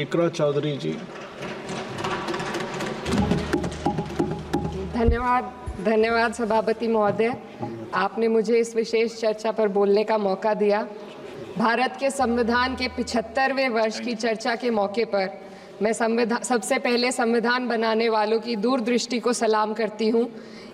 इकरा चौधरी जी। धन्यवाद सभापति महोदय, आपने मुझे इस विशेष चर्चा पर बोलने का मौका दिया। भारत के संविधान के 75वें वर्ष की चर्चा के मौके पर मैं सबसे पहले संविधान बनाने वालों की दूरदृष्टि को सलाम करती हूँ।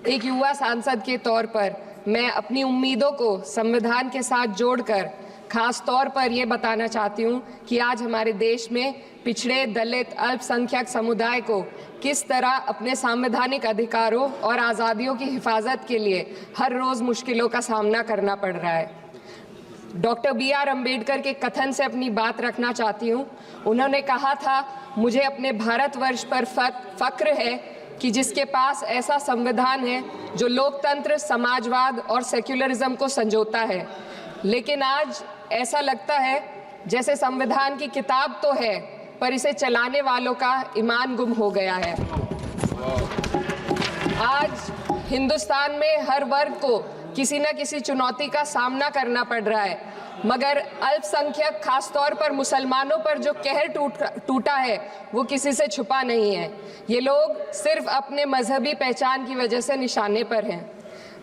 एक युवा सांसद के तौर पर मैं अपनी उम्मीदों को संविधान के साथ जोड़कर खास तौर पर ये बताना चाहती हूँ कि आज हमारे देश में पिछड़े, दलित, अल्पसंख्यक समुदाय को किस तरह अपने संवैधानिक अधिकारों और आज़ादियों की हिफाजत के लिए हर रोज़ मुश्किलों का सामना करना पड़ रहा है। Doctor B.R. अम्बेडकर के कथन से अपनी बात रखना चाहती हूँ। उन्होंने कहा था, मुझे अपने भारतवर्ष पर फक्र है कि जिसके पास ऐसा संविधान है जो लोकतंत्र, समाजवाद और सेक्युलरिज्म को संजोता है। लेकिन आज ऐसा लगता है जैसे संविधान की किताब तो है पर इसे चलाने वालों का ईमान गुम हो गया है। आज हिंदुस्तान में हर वर्ग को किसी न किसी चुनौती का सामना करना पड़ रहा है, मगर अल्पसंख्यक खासतौर पर मुसलमानों पर जो कहर टूटा है वो किसी से छुपा नहीं है। ये लोग सिर्फ अपने मजहबी पहचान की वजह से निशाने पर हैं।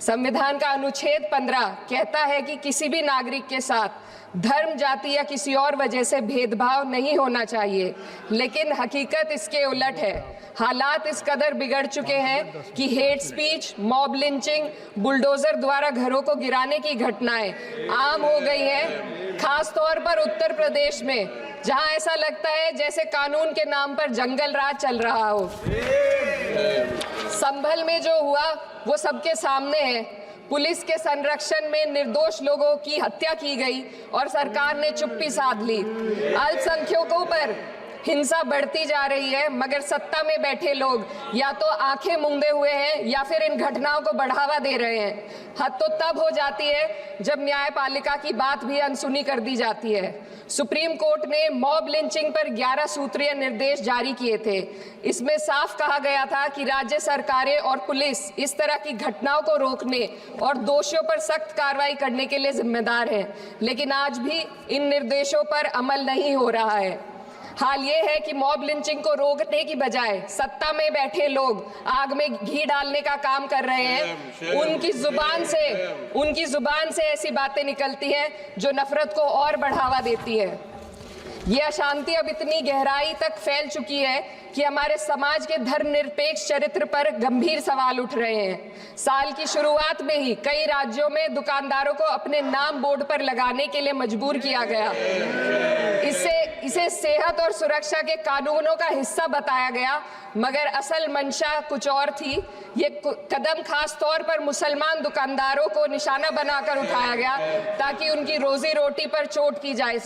संविधान का अनुच्छेद 15 कहता है कि किसी भी नागरिक के साथ धर्म, जाति या किसी और वजह से भेदभाव नहीं होना चाहिए, लेकिन हकीकत इसके उलट है। हालात इस कदर बिगड़ चुके हैं कि hate speech, mob lynching, bulldozer द्वारा घरों को गिराने की घटनाएं आम हो गई हैं, खास तौर पर उत्तर प्रदेश में, जहां ऐसा लगता है जैसे कानून के नाम पर जंगल राज चल रहा हो। संभल में जो हुआ वो सबके सामने है। पुलिस के संरक्षण में निर्दोष लोगों की हत्या की गई और सरकार ने चुप्पी साध ली। अल्पसंख्यकों पर हिंसा बढ़ती जा रही है, मगर सत्ता में बैठे लोग या तो आंखें मूंदे हुए हैं या फिर इन घटनाओं को बढ़ावा दे रहे हैं। हद तो तब हो जाती है जब न्यायपालिका की बात भी अनसुनी कर दी जाती है। सुप्रीम कोर्ट ने मॉब लिंचिंग पर 11 सूत्रीय निर्देश जारी किए थे। इसमें साफ कहा गया था कि राज्य सरकारें और पुलिस इस तरह की घटनाओं को रोकने और दोषियों पर सख्त कार्रवाई करने के लिए जिम्मेदार हैं, लेकिन आज भी इन निर्देशों पर अमल नहीं हो रहा है। हाल ये है कि मॉब लिंचिंग को रोकने की बजाय सत्ता में बैठे लोग आग में घी डालने का काम कर रहे हैं। उनकी जुबान से ऐसी बातें निकलती हैं जो नफरत को और बढ़ावा देती है। ये अशांति अब इतनी गहराई तक फैल चुकी है कि हमारे समाज के धर्मनिरपेक्ष चरित्र पर गंभीर सवाल उठ रहे हैं। साल की शुरुआत में ही कई राज्यों में दुकानदारों को अपने नाम बोर्ड पर लगाने के लिए मजबूर किया गया। इसे सेहत और सुरक्षा के कानूनों का हिस्सा बताया गया, मगर असल मंशा कुछ और थी। ये कदम खास तौर पर मुसलमान दुकानदारों को निशाना बनाकर उठाया गया ताकि उनकी रोजी रोटी पर चोट की जाए।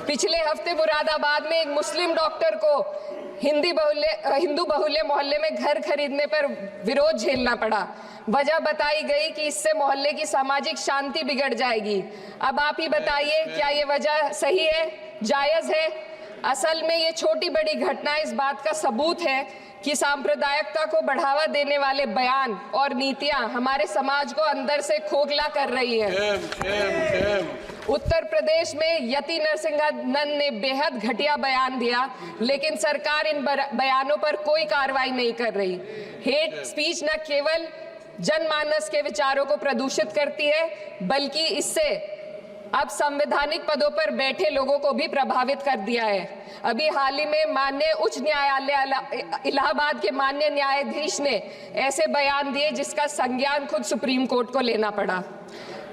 पिछले हफ्ते मुरादाबाद में एक मुस्लिम डॉक्टर को हिंदू बहुल्य मोहल्ले में घर खरीदने पर विरोध झेलना पड़ा। वजह बताई गई कि इससे मोहल्ले की सामाजिक शांति बिगड़ जाएगी। अब आप ही बताइए, क्या ये वजह सही है, जायज है? असल में ये छोटी बड़ी घटना इस बात का सबूत है कि सांप्रदायिकता को बढ़ावा देने वाले बयान और नीतियां हमारे समाज को अंदर से खोखला कर रही है। उत्तर प्रदेश में यति नरसिंहानंद ने बेहद घटिया बयान दिया, लेकिन सरकार इन बयानों पर कोई कार्रवाई नहीं कर रही। हेट स्पीच न केवल जनमानस के विचारों को प्रदूषित करती है, बल्कि इससे अब संवैधानिक पदों पर बैठे लोगों को भी प्रभावित कर दिया है। अभी हाल ही में माननीय उच्च न्यायालय इलाहाबाद के माननीय न्यायाधीश ने ऐसे बयान दिए जिसका संज्ञान खुद सुप्रीम कोर्ट को लेना पड़ा।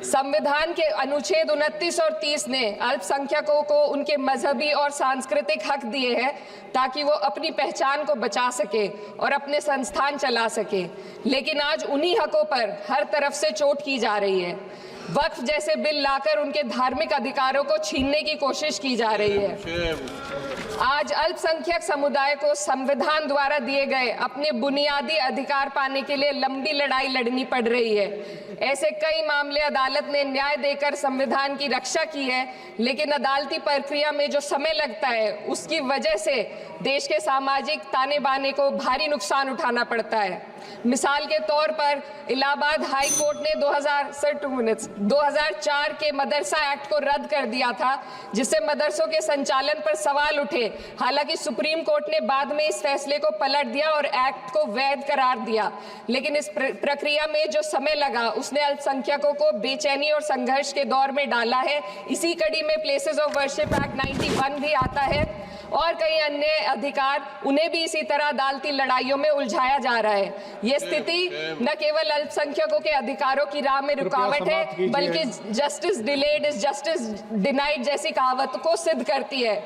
संविधान के अनुच्छेद 29 और 30 ने अल्पसंख्यकों को उनके मजहबी और सांस्कृतिक हक दिए हैं ताकि वो अपनी पहचान को बचा सके और अपने संस्थान चला सके, लेकिन आज उन्हीं हकों पर हर तरफ से चोट की जा रही है। वक्फ जैसे बिल लाकर उनके धार्मिक अधिकारों को छीनने की कोशिश की जा रही है। आज अल्पसंख्यक समुदाय को संविधान द्वारा दिए गए अपने बुनियादी अधिकार पाने के लिए लंबी लड़ाई लड़नी पड़ रही है। ऐसे कई मामले अदालत ने न्याय देकर संविधान की रक्षा की है, लेकिन अदालती प्रक्रिया में जो समय लगता है उसकी वजह से देश के सामाजिक ताने बाने को भारी नुकसान उठाना पड़ता है। मिसाल के तौर पर इलाहाबाद हाई कोर्ट ने 2 मिनट 2004 के मदरसा एक्ट को रद्द कर दिया था, जिससे मदरसों के संचालन पर सवाल उठे। हालांकि सुप्रीम कोर्ट ने बाद में इस फैसले को पलट दिया और एक्ट को वैध करार दिया, लेकिन इस प्रक्रिया में जो समय लगा उसने अल्पसंख्यकों को बेचैनी और संघर्ष के दौर में डाला है। इसी कड़ी में प्लेसेस ऑफ वर्शिप एक्ट 91 भी आता है और कई अन्य अधिकार, उन्हें भी इसी तरह अदालती लड़ाइयों में उलझाया जा रहा है। ये स्थिति न केवल अल्पसंख्यकों के अधिकारों की राह में रुकावट है, बल्कि justice delayed is justice denied जैसी कहावत को सिद्ध करती है।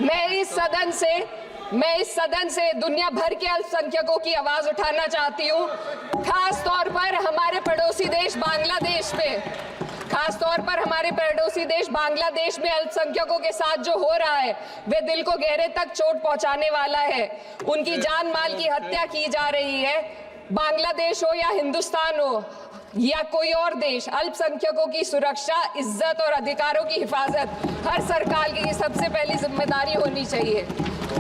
मैं इस सदन से दुनिया भर के अल्पसंख्यकों की आवाज उठाना चाहती हूँ, खास तौर पर हमारे पड़ोसी देश बांग्लादेश में अल्पसंख्यकों के साथ जो हो रहा है वे दिल को गहरे तक चोट पहुंचाने वाला है। उनकी जान माल की हत्या की जा रही है। बांग्लादेश हो या हिंदुस्तान हो या कोई और देश, अल्पसंख्यकों की सुरक्षा, इज्जत और अधिकारों की हिफाजत हर सरकार की सबसे पहली जिम्मेदारी होनी चाहिए।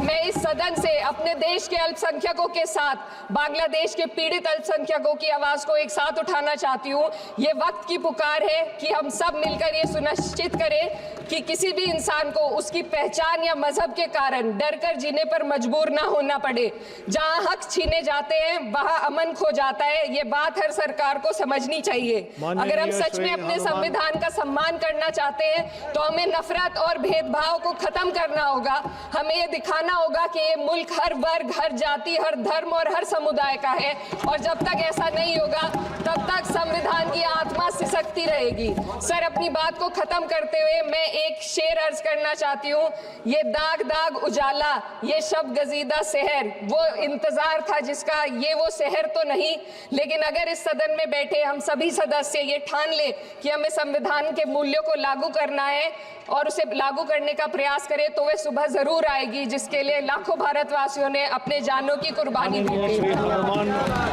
मैं इस सदन से अपने देश के अल्पसंख्यकों के साथ बांग्लादेश के पीड़ित अल्पसंख्यकों की आवाज को एक साथ उठाना चाहती हूँ। ये वक्त की पुकार है कि हम सब मिलकर ये सुनिश्चित करें कि किसी भी इंसान को उसकी पहचान या मजहब के कारण डर कर जीने पर मजबूर ना होना पड़े। जहाँ हक छीने जाते हैं वहाँ अमन खो जाता है। ये बात हर सरकार को समझनी चाहिए। अगर हम सच में अपने संविधान का सम्मान करना चाहते हैं तो हमें नफरत और भेदभाव को खत्म करना होगा। हमें ये दिखाना होगा कि ये मुल्क हर वर्ग, हर जाति, हर धर्म और हर समुदाय का है, और जब तक ऐसा नहीं होगा तब तक संविधान की आत्मा सिसकती रहेगी। सर, अपनी बात को खत्म करते हुए मैं एक शेर अर्ज करना चाहती हूँ। ये दाग दाग उजाला, ये शब गजीदा शहर, वो इंतजार था जिसका, ये वो शहर तो नहीं। लेकिन अगर इस सदन में बैठे हम सभी सदस्य ये ठान ले कि हमें संविधान के मूल्यों को लागू करना है और उसे लागू करने का प्रयास करें, तो वह सुबह जरूर आएगी जिसके लिए लाखों भारतवासियों ने अपने जानों की कुर्बानी दी थी।